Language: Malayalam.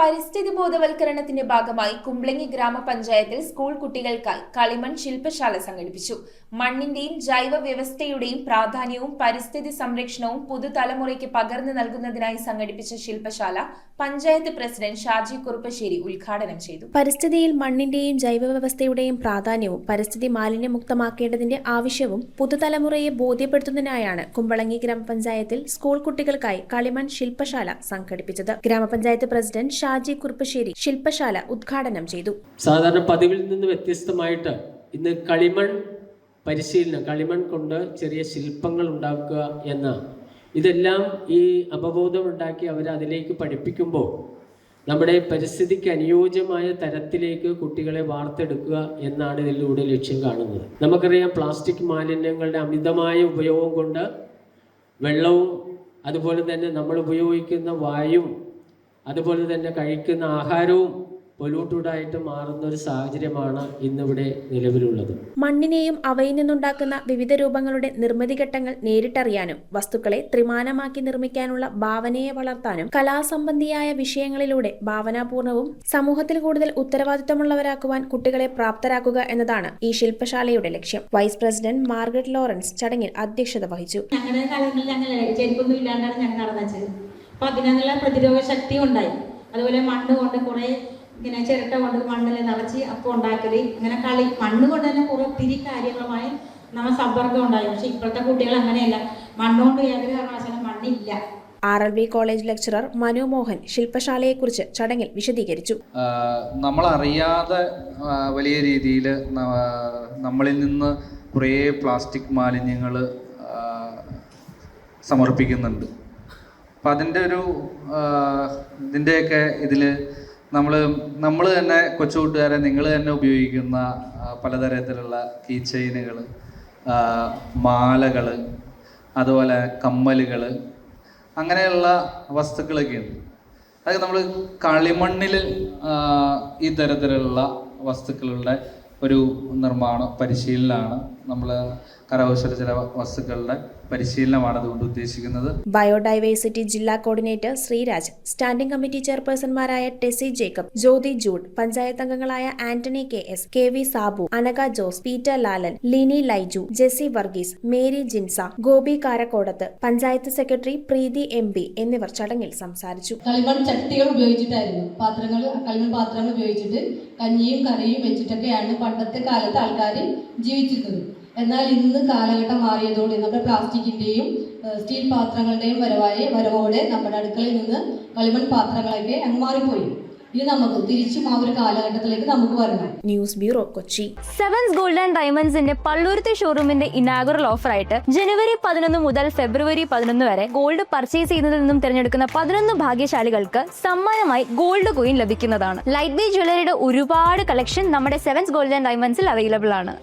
പരിസ്ഥിതി ബോധവൽക്കരണത്തിന്റെ ഭാഗമായി കുംബ്ലങ്ങി ഗ്രാമപഞ്ചായത്തിൽ സ്കൂൾ കുട്ടികൾക്കായി കളിമൺ ശില്പശാല സംഘടിപ്പിച്ചു. മണ്ണിന്റെയും ജൈവ വ്യവസ്ഥയുടെയും പ്രാധാന്യവും പരിസ്ഥിതി സംരക്ഷണവും പുതുതലമുറയ്ക്ക് പകർന്നു നൽകുന്നതിനായി സംഘടിപ്പിച്ച ശില്പശാല പഞ്ചായത്ത് പ്രസിഡന്റ് ഷാജി കുറുപ്പശ്ശേരി ഉദ്ഘാടനം ചെയ്തു. പരിസ്ഥിതിയിൽ മണ്ണിന്റെയും ജൈവ വ്യവസ്ഥയുടെയും പ്രാധാന്യവും പരിസ്ഥിതി മാലിന്യമുക്തമാക്കേണ്ടതിന്റെ ആവശ്യവും പുതുതലമുറയെ ബോധ്യപ്പെടുത്തുന്നതിനായാണ് കുംബ്ലങ്ങി ഗ്രാമപഞ്ചായത്തിൽ സ്കൂൾ കുട്ടികൾക്കായി കളിമൺ ശില്പശാല സംഘടിപ്പിച്ചത്. ഗ്രാമപഞ്ചായത്ത് പ്രസിഡന്റ് ഷാജി കുറുപ്പശ്ശേരി ശില്പശാല ഉദ്ഘാടനം ചെയ്തു. സാധാരണ പതിവിൽ നിന്ന് വ്യത്യസ്തമായിട്ട് ഇന്ന് കളിമൺ പരിശീലനം, കളിമൺ കൊണ്ട് ചെറിയ ശില്പങ്ങൾ ഉണ്ടാക്കുക എന്ന ഇതെല്ലാം ഈ അവബോധം ഉണ്ടാക്കി അവർ അതിലേക്ക് പഠിപ്പിക്കുമ്പോൾ നമ്മുടെ പരിസ്ഥിതിക്ക് അനുയോജ്യമായ തരത്തിലേക്ക് കുട്ടികളെ വാർത്തെടുക്കുക എന്നാണ് ഇതിലൂടെ ലക്ഷ്യം കാണുന്നത്. നമുക്കറിയാം, പ്ലാസ്റ്റിക് മാലിന്യങ്ങളുടെ അമിതമായ ഉപയോഗം കൊണ്ട് വെള്ളവും അതുപോലെ തന്നെ നമ്മൾ ഉപയോഗിക്കുന്ന വായുവും അതുപോലെ തന്നെ കഴിക്കുന്ന ആഹാരവും പൊല്യൂട്ടഡായിട്ട് മാറുന്ന ഒരു സാഹചര്യമാണ് ഇന്നിവിടെ നിലവിലുള്ളത്. മണ്ണിനെയും അവയിൽ നിന്നുണ്ടാക്കുന്ന വിവിധ രൂപങ്ങളുടെ നിർമ്മിതി ഘട്ടങ്ങൾ നേരിട്ടറിയാനും വസ്തുക്കളെ ത്രിമാനമാക്കി നിർമ്മിക്കാനുള്ള ഭാവനയെ വളർത്താനും കലാസംബന്ധിയായ വിഷയങ്ങളിലൂടെ ഭാവനാപൂർണവും സമൂഹത്തിൽ കൂടുതൽ ഉത്തരവാദിത്തമുള്ളവരാക്കുവാൻ കുട്ടികളെ പ്രാപ്തരാക്കുക എന്നതാണ് ഈ ശില്പശാലയുടെ ലക്ഷ്യം. വൈസ് പ്രസിഡന്റ് മാർഗരറ്റ് ലോറൻസ് ചടങ്ങിൽ അധ്യക്ഷത വഹിച്ചു. അപ്പോൾ അതിനുള്ള പ്രതിരോധ ശക്തി ഉണ്ടായി. അതുപോലെ മണ്ണ് കൊണ്ട് കുറേ ഇങ്ങനെ ചിരട്ട കൊണ്ട് മണ്ണിൽ നിറച്ച് അപ്പം ഉണ്ടാക്കൽ, ഇങ്ങനെ മണ്ണ് കൊണ്ട് തന്നെ കുറേ ഒത്തിരി കാര്യങ്ങളുമായി നമ്മൾ സമ്പർക്കം ഉണ്ടായി. പക്ഷെ ഇപ്പോഴത്തെ കുട്ടികൾ അങ്ങനെയല്ല, മണ്ണുകൊണ്ട് യാതൊരു കാരണവശാലും മണ്ണില്ല. RLB college lecturer Manu Mohan ശില്പശാലയെക്കുറിച്ച് ചടങ്ങിൽ വിശദീകരിച്ചു. നമ്മളറിയാതെ വലിയ രീതിയിൽ നമ്മളിൽ നിന്ന് കുറേ പ്ലാസ്റ്റിക് മാലിന്യങ്ങൾ സമർപ്പിക്കുന്നുണ്ട്. അപ്പം ഇതിൻ്റെയൊക്കെ ഇതിൽ നമ്മൾ തന്നെ കൊച്ചുകൂട്ടുകാരെ നിങ്ങൾ തന്നെ ഉപയോഗിക്കുന്ന പലതരത്തിലുള്ള കീ ചെയിനുകൾ, മാലകൾ, അതുപോലെ കമ്മലുകൾ, അങ്ങനെയുള്ള വസ്തുക്കളൊക്കെ ഉണ്ട്. അതൊക്കെ നമ്മൾ കളിമണ്ണിൽ ഈ തരത്തിലുള്ള വസ്തുക്കളുടെ ഒരു നിർമ്മാണ പരിശീലനമാണ്, നമ്മൾ കരകൗശല ചില വസ്തുക്കളുടെ പരിശീലനമാണ് അതുകൊണ്ട് ഉദ്ദേശിക്കുന്നത്. ബയോഡൈവേഴ്സിറ്റി ജില്ലാ കോർഡിനേറ്റർ ശ്രീരാജ്, സ്റ്റാൻഡിംഗ് കമ്മിറ്റി ചെയർപേഴ്സൺമാരായ ടെസി ജേക്കബ്, ജ്യോതി ജൂഡ്, പഞ്ചായത്ത് അംഗങ്ങളായ Antony KS, KV Sabu, Anaka Jose, Peter Lalan, Lini Laiju, Jessy Varghese, Mary Jinsa, Gopi Karakkodath, panchayat secretary Preethi MB എന്നിവർ ചടങ്ങിൽ സംസാരിച്ചു. കളിമൺ ചട്ടികൾ ഉപയോഗിച്ചിട്ടായിരുന്നു കളിമൺ പാത്രങ്ങൾ ഉപയോഗിച്ചിട്ട് കഞ്ഞിയും കറിയും വെച്ചിട്ടൊക്കെയാണ് പണ്ടത്തെ കാലത്ത് ആൾക്കാർ ജീവിച്ചിരുന്നത്. എന്നാൽ ഇന്ന് കാലഘട്ടം മാറിയതോടെ നമ്മുടെ പ്ലാസ്റ്റിക്കിൻ്റെയും സ്റ്റീൽ പാത്രങ്ങളുടെയും വരവോടെ നമ്മുടെ അടുക്കളയിൽ നിന്ന് കളിമൺ പാത്രങ്ങളൊക്കെ അങ്ങ് മാറിപ്പോയി. ഇനി നമുക്ക് തിരിച്ചും ആ ഒരു കാലഘട്ടത്തിലേക്ക് നമുക്ക് വരണം. News bureau, Kochi. Sevens gold and ഡയമണ്ട്സിന്റെ പള്ളൂരത്തെ ഷോറൂമിന്റെ ഇനാഗുറൽ ഓഫറായിട്ട് ജനുവരി 11 മുതൽ ഫെബ്രുവരി 11 വരെ ഗോൾഡ് പർച്ചേസ് ചെയ്യുന്നതിൽ നിന്നും തിരഞ്ഞെടുക്കുന്ന 11 ഭാഗ്യശാലികൾക്ക് സമ്മാനമായി ഗോൾഡ് കോയിൻ ലഭിക്കുന്നതാണ്. ലൈറ്റ് വെയ്റ്റ് ജ്വല്ലറിയുടെ ഒരുപാട് കളക്ഷൻ നമ്മുടെ സെവൻസ് ഗോൾഡ് ആൻഡ് ഡയമണ്ട്സിൽ അവൈലബിൾ ആണ്.